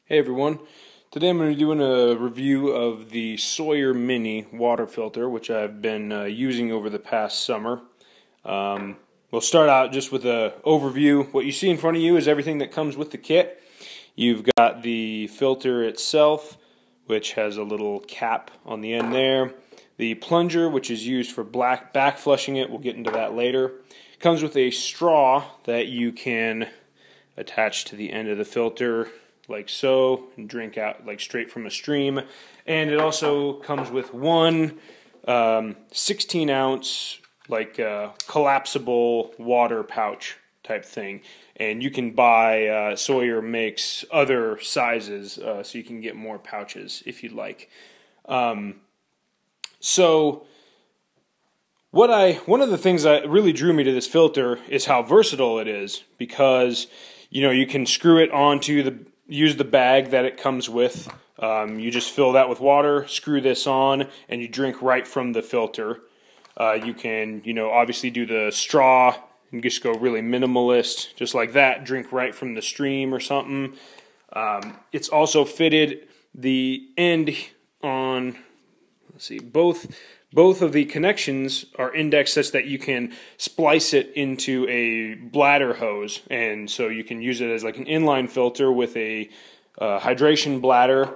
Hey everyone, today I'm going to be doing a review of the Sawyer Mini water filter, which I've been using over the past summer. We'll start out just with an overview. What you see in front of you is everything that comes with the kit. You've got the filter itself, which has a little cap on the end there. The plunger, which is used for back flushing it, we'll get into that later. Comes with a straw that you can attach to the end of the filter like so, and drink out like straight from a stream. And it also comes with one 16-ounce like collapsible water pouch type thing. And you can buy, Sawyer makes other sizes, so you can get more pouches if you'd like. So one of the things that really drew me to this filter is how versatile it is, because you can screw it onto use the bag that it comes with. You just fill that with water, screw this on, and you drink right from the filter. You can, obviously do the straw and just go really minimalist, just like that, drink right from the stream or something. It's also fitted the end on, let's see, both of the connections are indexed such that you can splice it into a bladder hose, and so you can use it as like an inline filter with a hydration bladder.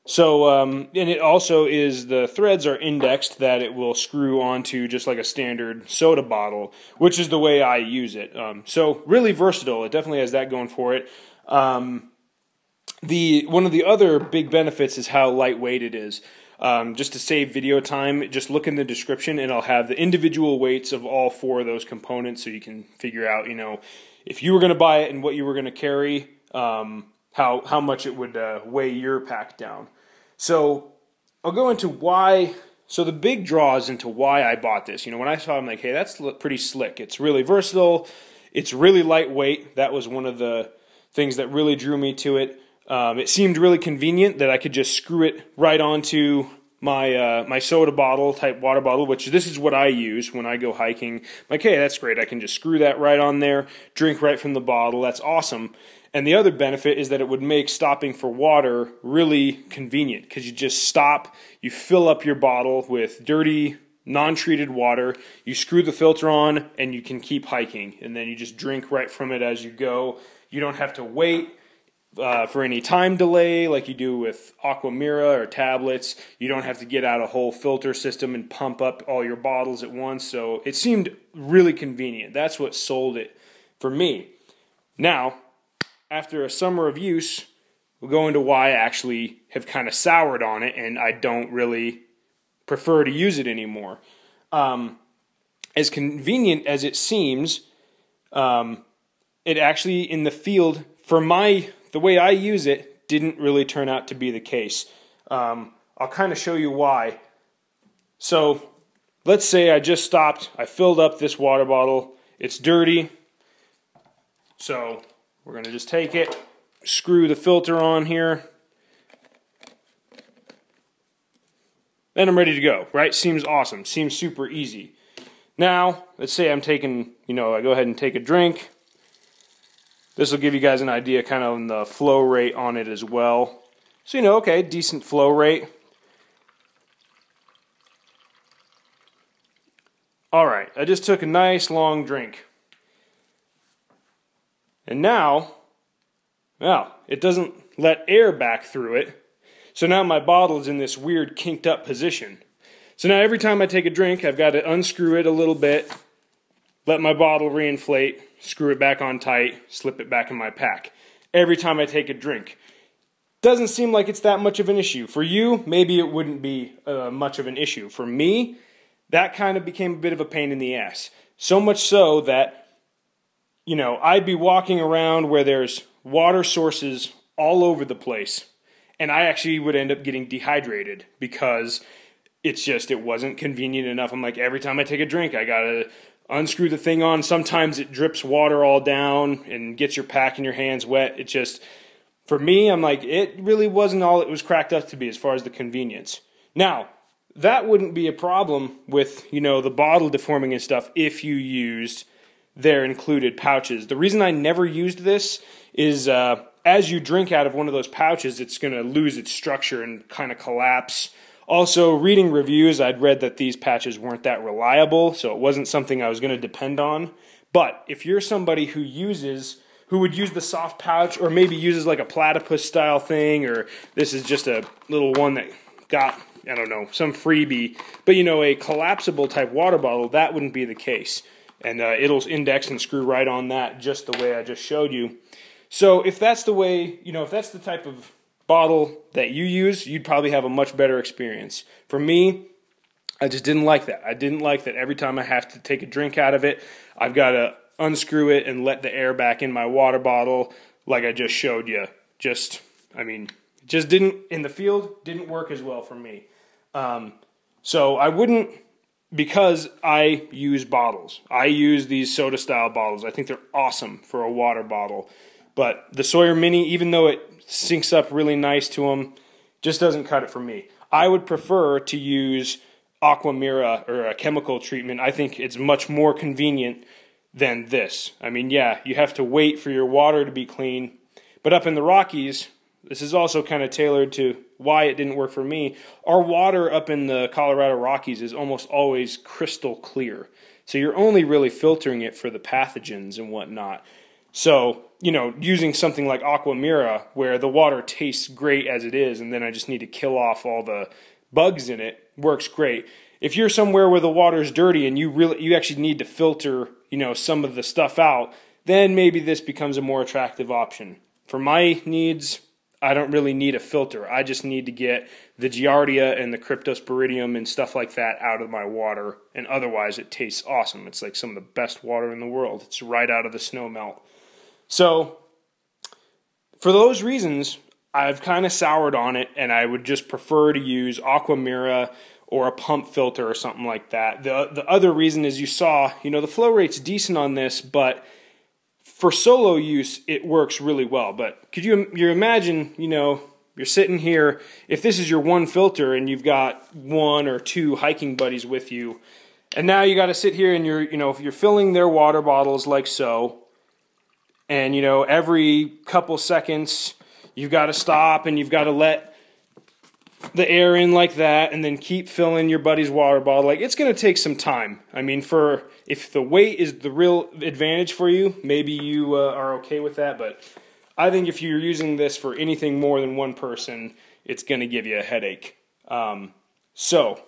So, and it also is, the threads are indexed that it will screw onto just like a standard soda bottle, which is the way I use it. So really versatile. It definitely has that going for it. One of the other big benefits is how lightweight it is. Just to save video time, just look in the description and I'll have the individual weights of all four of those components, so you can figure out, if you were going to buy it and what you were going to carry, how much it would weigh your pack down. So I'll go into why. So the big draws into why I bought this. When I saw it, I'm like, hey, that's pretty slick. It's really versatile. It's really lightweight. That was one of the things that really drew me to it. It seemed really convenient that I could just screw it right onto my my soda bottle type water bottle, which this is what I use when I go hiking. I'm like, hey, that's great. I can just screw that right on there, drink right from the bottle. That's awesome. And the other benefit is that it would make stopping for water really convenient, because you just stop, you fill up your bottle with dirty, non-treated water, you screw the filter on, and you can keep hiking. And then you just drink right from it as you go. You don't have to wait for any time delay like you do with Aquamira or tablets. You don't have to get out a whole filter system and pump up all your bottles at once. So it seemed really convenient. That's what sold it for me. Now, after a summer of use, we'll go into why I actually have kind of soured on it and I don't really prefer to use it anymore. As convenient as it seems, it actually in the field, for the way I use it, didn't really turn out to be the case. I'll kind of show you why. So let's say I just stopped, I filled up this water bottle, it's dirty, so we're going to just take it, screw the filter on here, then I'm ready to go, right? Seems awesome, seems super easy. Now, let's say I'm taking, I go ahead and take a drink. This will give you guys an idea kind of on the flow rate on it as well. So, okay, decent flow rate. Alright, I just took a nice long drink. And now, well, it doesn't let air back through it. So now my bottle's in this weird kinked up position. So now every time I take a drink, I've got to unscrew it a little bit, let my bottle reinflate, screw it back on tight, slip it back in my pack. Every time I take a drink. Doesn't seem like it's that much of an issue. For you, maybe it wouldn't be much of an issue. For me, that kind of became a bit of a pain in the ass. So much so that, I'd be walking around where there's water sources all over the place, and I actually would end up getting dehydrated because it wasn't convenient enough. I'm like, every time I take a drink, I gotta unscrew the thing on. Sometimes it drips water all down and gets your pack and your hands wet. It just, for me, I'm like, it really wasn't all it was cracked up to be as far as the convenience. Now, that wouldn't be a problem with, the bottle deforming and stuff if you used their included pouches. The reason I never used this is as you drink out of one of those pouches, it's going to lose its structure and kind of collapse. Also, reading reviews, I'd read that these patches weren't that reliable, so it wasn't something I was going to depend on. But if you're somebody who would use the soft pouch, or maybe uses like a platypus style thing, or this is just a little one that got, I don't know, some freebie, but you know, a collapsible type water bottle, that wouldn't be the case. And it'll index and screw right on that, just the way I just showed you. So if that's the way, you know, if that's the type of bottle that you use, you'd probably have a much better experience. For me, I just didn't like that. I didn't like that every time I have to take a drink out of it, I've got to unscrew it and let the air back in my water bottle like I just showed you. Just didn't, in the field, didn't work as well for me. So I wouldn't, because I use bottles. I use these soda style bottles. I think they're awesome for a water bottle. But the Sawyer Mini, even though it syncs up really nice to them, just doesn't cut it for me. I would prefer to use Aqua Mira or a chemical treatment. I think it's much more convenient than this. I mean, yeah, you have to wait for your water to be clean. But up in the Rockies, this is also kind of tailored to why it didn't work for me. Our water up in the Colorado Rockies is almost always crystal clear. So you're only really filtering it for the pathogens and whatnot. So, you know, using something like Aqua Mira, where the water tastes great as it is, and then I just need to kill off all the bugs in it, works great. If you're somewhere where the water's dirty and you actually need to filter, you know, some of the stuff out, then maybe this becomes a more attractive option. For my needs, I don't really need a filter. I just need to get the Giardia and the Cryptosporidium and stuff like that out of my water, and otherwise it tastes awesome. It's like some of the best water in the world. It's right out of the snow melt. So, for those reasons, I've kind of soured on it, and I would just prefer to use Aqua Mira or a pump filter or something like that. The other reason is, you saw, you know, the flow rate's decent on this, but for solo use, it works really well. But could you imagine, you know, you're sitting here, if this is your one filter and you've got one or two hiking buddies with you, and now you got to sit here and if you're filling their water bottles like so, and, you know, every couple seconds, you've got to stop and you've got to let the air in like that and then keep filling your buddy's water bottle. Like, it's going to take some time. I mean, if the weight is the real advantage for you, maybe you are okay with that. But I think if you're using this for anything more than one person, it's going to give you a headache. So,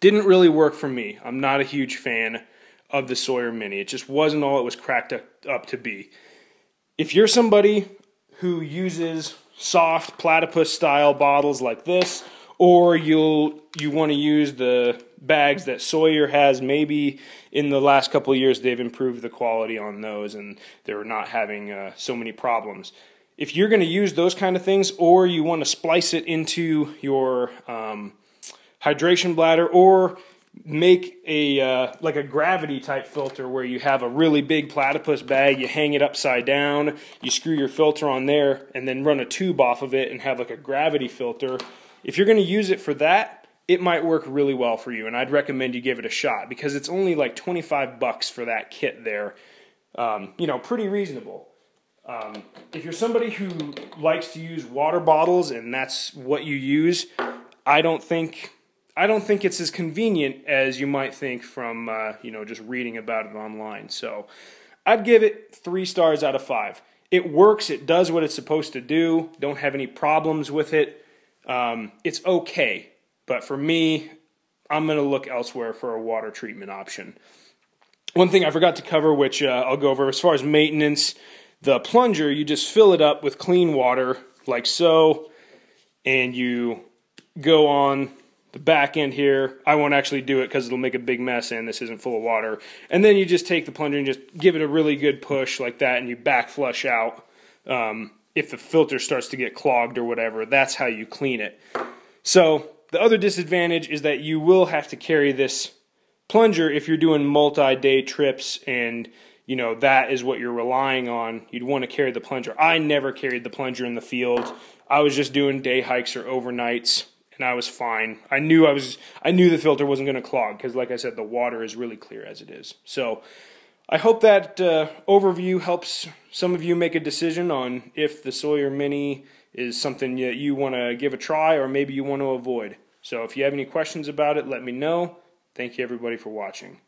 didn't really work for me. I'm not a huge fan of the Sawyer Mini. It just wasn't all it was cracked up to be. If you're somebody who uses soft platypus style bottles like this, or you want to use the bags that Sawyer has, maybe in the last couple of years they've improved the quality on those and they're not having so many problems. If you're going to use those kind of things, or you want to splice it into your hydration bladder, or make a like a gravity type filter where you have a really big platypus bag, you hang it upside down, you screw your filter on there, and then run a tube off of it and have like a gravity filter. If you're going to use it for that, it might work really well for you, and I'd recommend you give it a shot, because it's only like $25 for that kit there. You know, pretty reasonable. If you're somebody who likes to use water bottles and that's what you use, I don't think it's as convenient as you might think from you know, just reading about it online. So I'd give it 3 stars out of 5. It works. It does what it's supposed to do. Don't have any problems with it. It's okay. But for me, I'm going to look elsewhere for a water treatment option. One thing I forgot to cover, which I'll go over as far as maintenance, the plunger, you just fill it up with clean water like so, and you go on the back end here. I won't actually do it because it'll make a big mess and this isn't full of water. And then you just take the plunger and just give it a really good push like that, and you back flush out. If the filter starts to get clogged or whatever, that's how you clean it. So the other disadvantage is that you will have to carry this plunger if you're doing multi-day trips, and you know, that is what you're relying on. You'd want to carry the plunger. I never carried the plunger in the field. I was just doing day hikes or overnights, and I was fine. I knew the filter wasn't going to clog because, like I said, the water is really clear as it is. So I hope that overview helps some of you make a decision on if the Sawyer Mini is something that you want to give a try or maybe you want to avoid. So if you have any questions about it, let me know. Thank you everybody for watching.